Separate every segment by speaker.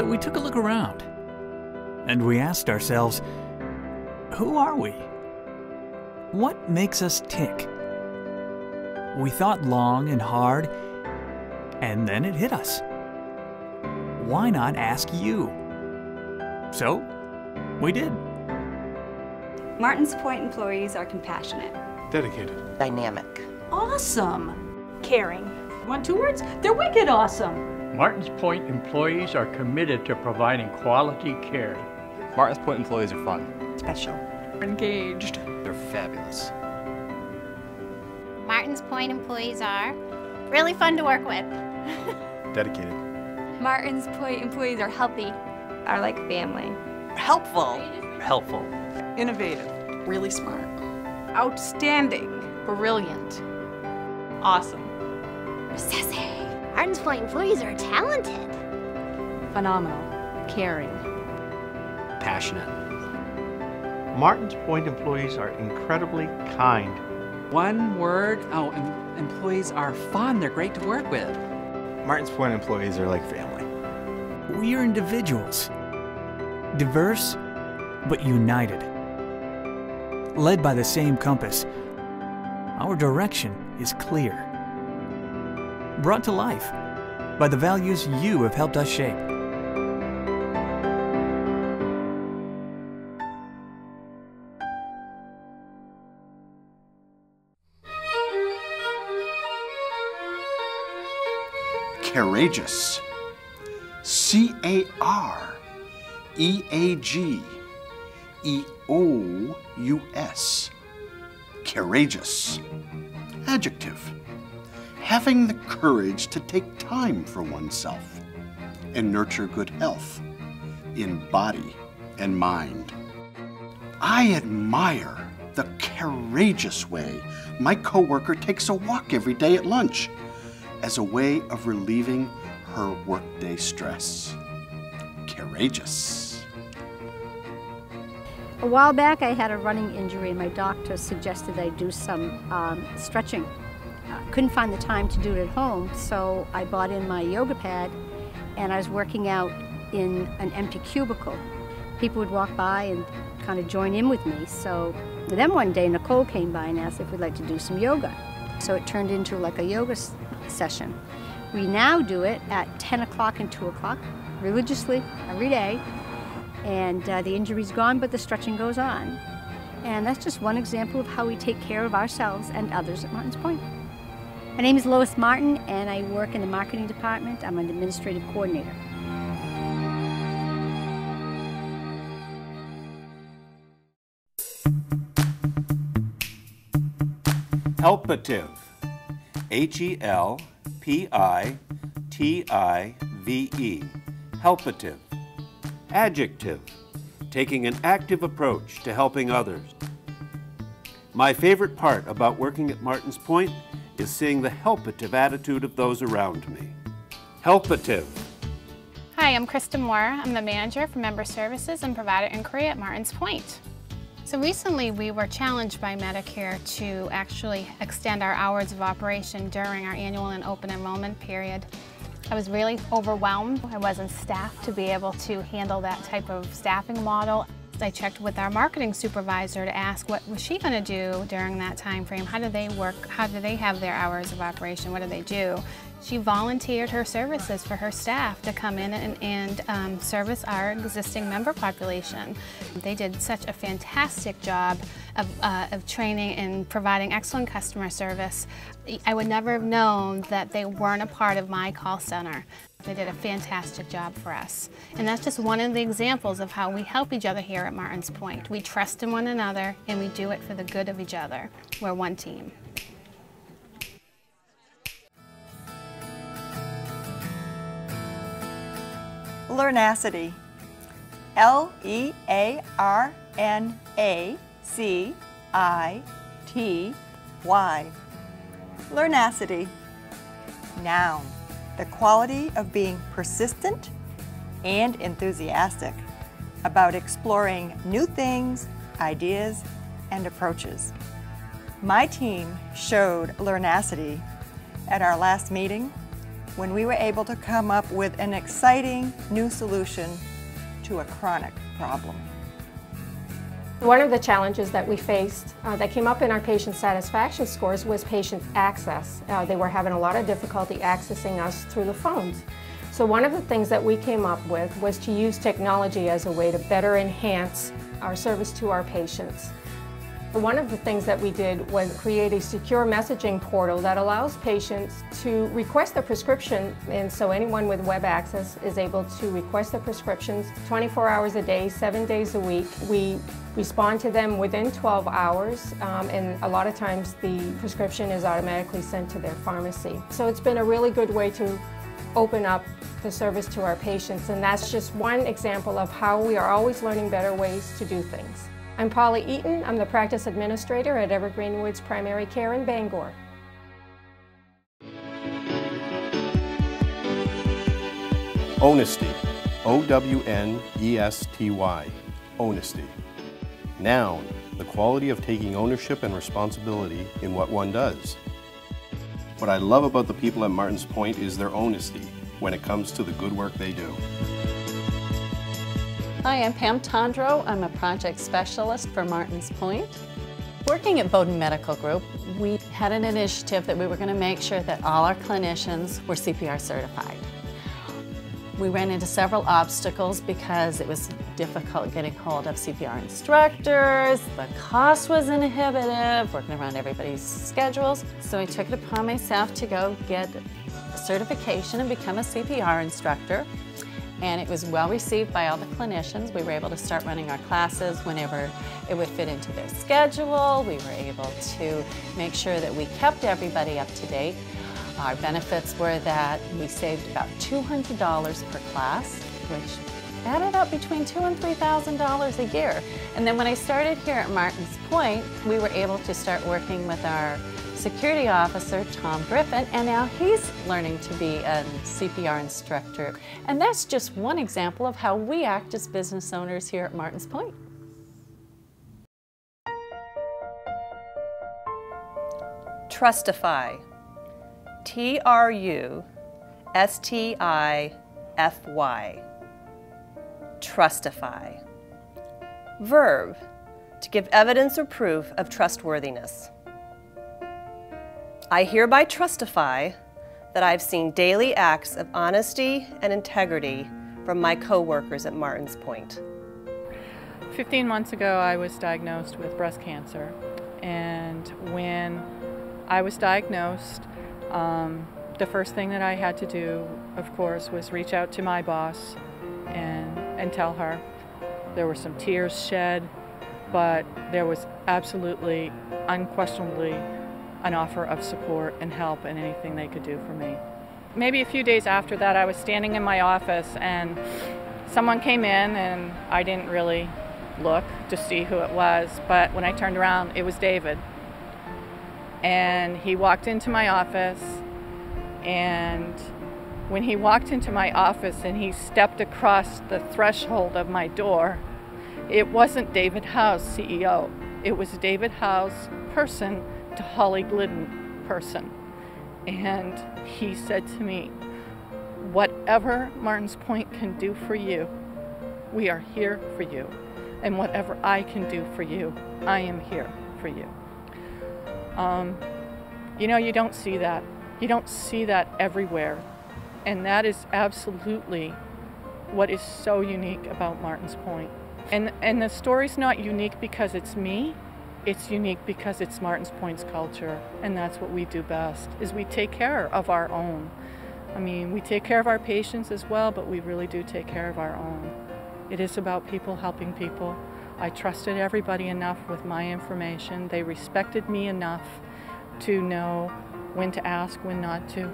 Speaker 1: So we took a look around, and we asked ourselves, who are we? What makes us tick? We thought long and hard, and then it hit us. Why not ask you? So, we did.
Speaker 2: Martins Point employees are compassionate,
Speaker 3: dedicated,
Speaker 4: dynamic,
Speaker 5: awesome, caring. Want 2 words? They're wicked awesome.
Speaker 6: Martins Point employees are committed to providing quality care.
Speaker 7: Martins Point employees are fun,
Speaker 4: special,
Speaker 5: engaged.
Speaker 7: They're fabulous.
Speaker 8: Martins Point employees are really fun to work with.
Speaker 3: dedicated.
Speaker 2: Martins Point employees are healthy, are like family,
Speaker 4: helpful,
Speaker 5: Innovative, really smart, outstanding, brilliant, awesome,
Speaker 8: Sassy. Martins Point employees are talented,
Speaker 5: phenomenal, caring,
Speaker 7: Passionate.
Speaker 9: Martins Point employees are incredibly kind.
Speaker 10: One word, employees are fun. They're great to work with.
Speaker 3: Martins Point employees are like family.
Speaker 1: We are individuals, diverse but united. Led by the same compass, our direction is clear. Brought to life by the values you have helped us shape.
Speaker 11: Careageous. C-A-R-E-A-G-E-O-U-S. Courageous. Adjective. Having the courage to take time for oneself and nurture good health in body and mind. I admire the courageous way my coworker takes a walk every day at lunch as a way of relieving her workday stress. Courageous.
Speaker 12: A while back I had a running injury and my doctor suggested I do some stretching. Couldn't find the time to do it at home, so I bought in my yoga pad and I was working out in an empty cubicle. People would walk by and kind of join in with me. So then one day Nicole came by and asked if we'd like to do some yoga. So it turned into like a yoga session. We now do it at 10 o'clock and 2 o'clock, religiously, every day. And the injury's gone, but the stretching goes on. And that's just one example of how we take care of ourselves and others at Martins Point. My name is Lois Martin, and I work in the marketing department. I'm an administrative coordinator.
Speaker 13: Helpative. H-E-L-P-I-T-I-V-E. Helpative. Adjective. Taking an active approach to helping others. My favorite part about working at Martins Point is seeing the helpative attitude of those around me. Helpative.
Speaker 8: Hi, I'm Krista Moore. I'm the manager for Member Services and Provider Inquiry at Martins Point. So recently we were challenged by Medicare to actually extend our hours of operation during our annual and open enrollment period. I was really overwhelmed. I wasn't staffed to be able to handle that type of staffing model. I checked with our marketing supervisor to ask what was she going to do during that time frame. How do they work? How do they have their hours of operation? What do they do? She volunteered her services for her staff to come in and service our existing member population. They did such a fantastic job of training and providing excellent customer service. I would never have known that they weren't a part of my call center. They did a fantastic job for us. And that's just one of the examples of how we help each other here at Martins Point. We trust in one another and we do it for the good of each other. We're one team.
Speaker 4: Learnacity. L-E-A-R-N-A-C-I-T-Y. Learnacity. Noun. The quality of being persistent and enthusiastic about exploring new things, ideas, and approaches. My team showed learnacity at our last meeting when we were able to come up with an exciting new solution to a chronic problem.
Speaker 14: One of the challenges that we faced that came up in our patient satisfaction scores was patient access. They were having a lot of difficulty accessing us through the phones. So one of the things that we came up with was to use technology as a way to better enhance our service to our patients. One of the things that we did was create a secure messaging portal that allows patients to request a prescription, and so anyone with web access is able to request the prescriptions 24 hours a day, 7 days a week. We respond to them within 12 hours, and a lot of times the prescription is automatically sent to their pharmacy. So it's been a really good way to open up the service to our patients, and that's just one example of how we are always learning better ways to do things. I'm Polly Eaton. I'm the practice administrator at Evergreen Woods Primary Care in Bangor.
Speaker 15: Ownesty, O-W-N-E-S-T-Y, Ownesty. Noun, the quality of taking ownership and responsibility in what one does. What I love about the people at Martins Point is their honesty when it comes to the good work they do.
Speaker 16: Hi, I'm Pam Tondro. I'm a project specialist for Martins Point. Working at Bowdoin Medical Group, we had an initiative that we were going to make sure that all our clinicians were CPR certified. We ran into several obstacles because it was difficult getting hold of CPR instructors, the cost was inhibitive, working around everybody's schedules. So I took it upon myself to go get a certification and become a CPR instructor. And it was well received by all the clinicians. We were able to start running our classes whenever it would fit into their schedule. We were able to make sure that we kept everybody up to date. Our benefits were that we saved about $200 per class, which added up between $2,000 and $3,000 a year. And then when I started here at Martins Point, we were able to start working with our security officer, Tom Griffin, and now he's learning to be a CPR instructor. And that's just one example of how we act as business owners here at Martins Point.
Speaker 17: Trustify, T-R-U-S-T-I-F-Y, Trustify. Verb, to give evidence or proof of trustworthiness. I hereby trustify that I've seen daily acts of honesty and integrity from my co-workers at Martins Point.
Speaker 18: 15 months ago, I was diagnosed with breast cancer, and when I was diagnosed, the first thing that I had to do, of course, was reach out to my boss and tell her. There were some tears shed, but there was absolutely, unquestionably, an offer of support and help and anything they could do for me. Maybe a few days after that, I was standing in my office and someone came in, and I didn't really look to see who it was, but when I turned around, it was David. And he walked into my office, and when he walked into my office and he stepped across the threshold of my door, it wasn't David Howe's CEO. It was David Howe's person to Holly Glidden person. And he said to me, whatever Martins Point can do for you, we are here for you. And whatever I can do for you, I am here for you. You know, you don't see that. You don't see that everywhere. And that is absolutely what is so unique about Martins Point. And the story's not unique because it's me. It's unique because it's Martins Point's culture, and that's what we do best, is we take care of our own. I mean, we take care of our patients as well, but we really do take care of our own. It is about people helping people. I trusted everybody enough with my information. They respected me enough to know when to ask, when not to.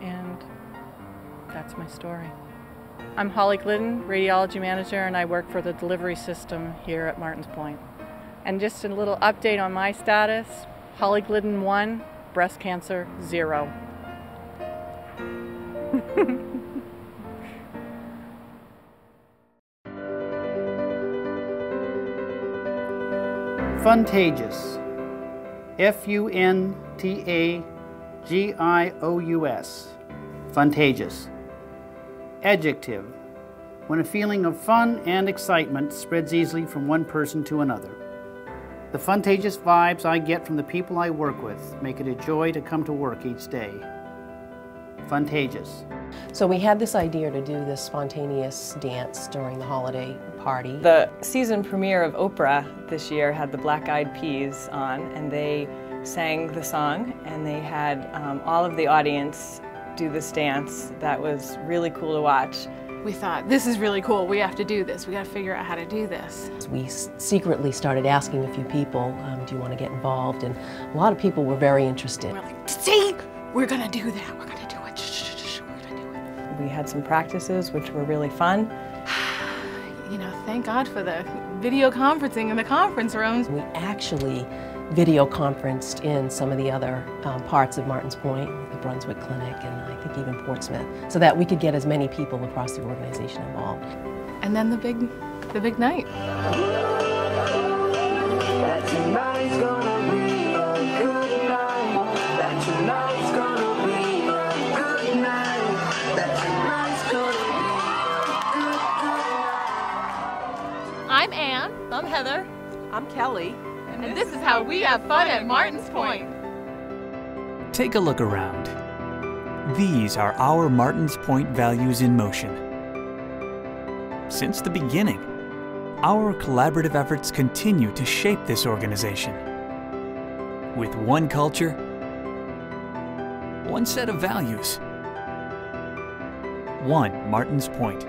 Speaker 18: And that's my story. I'm Holly Glidden, radiology manager, and I work for the delivery system here at Martins Point. And just a little update on my status: Holly Glidden 1, breast cancer 0.
Speaker 19: Funtageous, F-U-N-T-A-G-E-O-U-S, G-I-O-U-S, Funtageous. Adjective, when a feeling of fun and excitement spreads easily from one person to another. The funtageous vibes I get from the people I work with make it a joy to come to work each day. Funtageous.
Speaker 20: So we had this idea to do this spontaneous dance during the holiday party.
Speaker 21: The season premiere of Oprah this year had the Black Eyed Peas on, and they sang the song, and they had all of the audience do this dance. That was really cool to watch.
Speaker 22: We thought, this is really cool, we have to do this, we got to figure out how to do this.
Speaker 20: We secretly started asking a few people, do you want to get involved? And a lot of people were very interested.
Speaker 22: We're like, see, we're going to do that, we're going to do it, we're going to do it.
Speaker 21: We had some practices which were really fun.
Speaker 22: You know, thank God for the video conferencing in the conference rooms.
Speaker 20: We actually video conferenced in some of the other parts of Martins Point, the Brunswick Clinic, and I think even Portsmouth, so that we could get as many people across the organization involved.
Speaker 22: And then the big night.
Speaker 23: I'm Ann. I'm Heather.
Speaker 24: I'm Kelly.
Speaker 23: And this is how we have fun at Martins Point.
Speaker 1: Take a look around. These are our Martins Point values in motion. Since the beginning, our collaborative efforts continue to shape this organization. With one culture, one set of values, one Martins Point.